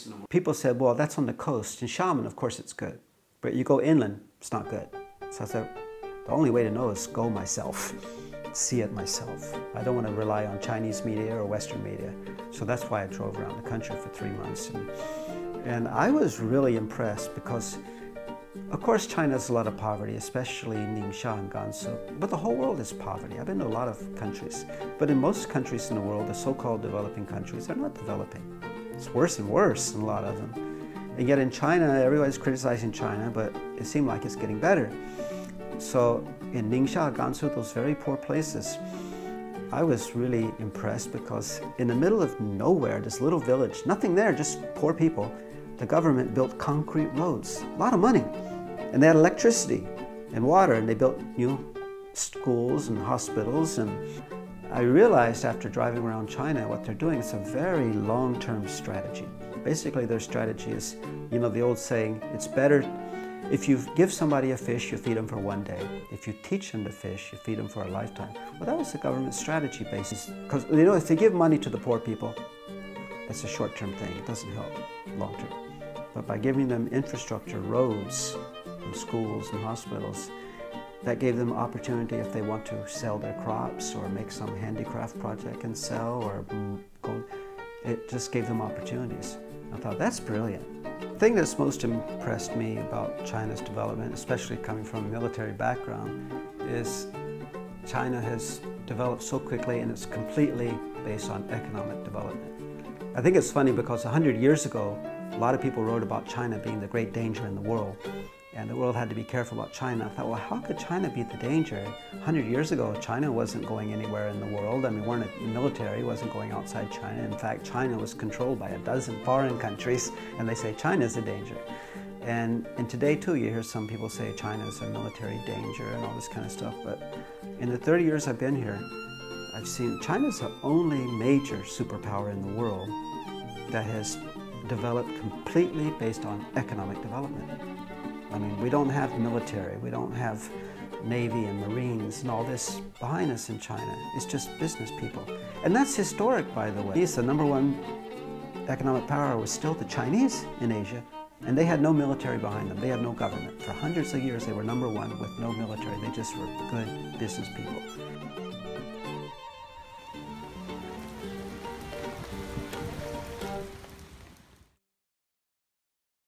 countries in the world. People said, well, that's on the coast. In Xiamen, of course, it's good. But you go inland, it's not good. So I said, the only way to know is go myself, see it myself. I don't want to rely on Chinese media or Western media. So that's why I drove around the country for 3 months. And I was really impressed because, of course, China has a lot of poverty, especially Ningxia and Gansu. But the whole world is poverty. I've been to a lot of countries. But in most countries in the world, the so-called developing countries, they're not developing. It's worse and worse in a lot of them. And yet in China, everybody's criticizing China, but it seemed like it's getting better. So in Ningxia, Gansu, those very poor places, I was really impressed because in the middle of nowhere, this little village, nothing there, just poor people, the government built concrete roads, a lot of money. And they had electricity and water, and they built new schools and hospitals. And I realized after driving around China, what they're doing is a very long-term strategy. Basically, their strategy is, you know, the old saying, it's better if you give somebody a fish, you feed them for 1 day. If you teach them to fish, you feed them for a lifetime. Well, that was the government strategy basis. Because, you know, if they give money to the poor people, that's a short-term thing. It doesn't help long-term. But by giving them infrastructure, roads, and schools and hospitals, that gave them opportunity if they want to sell their crops or make some handicraft project and sell or go. It just gave them opportunities. I thought, that's brilliant. The thing that's most impressed me about China's development, especially coming from a military background, is China has developed so quickly and it's completely based on economic development. I think it's funny because 100 years ago, a lot of people wrote about China being the great danger in the world. And the world had to be careful about China. I thought, well, how could China be the danger? 100 years ago, China wasn't going anywhere in the world. I mean, we're in the military, wasn't going outside China. In fact, China was controlled by a dozen foreign countries, and they say China's a danger. And today, too, you hear some people say China's a military danger and all this kind of stuff. But in the 30 years I've been here, I've seen China's the only major superpower in the world that has developed completely based on economic development. I mean, we don't have military, we don't have Navy and Marines and all this behind us in China. It's just business people. And that's historic, by the way. The #1 economic power was still the Chinese in Asia, and they had no military behind them. They had no government. For hundreds of years, they were #1 with no military. They just were good business people.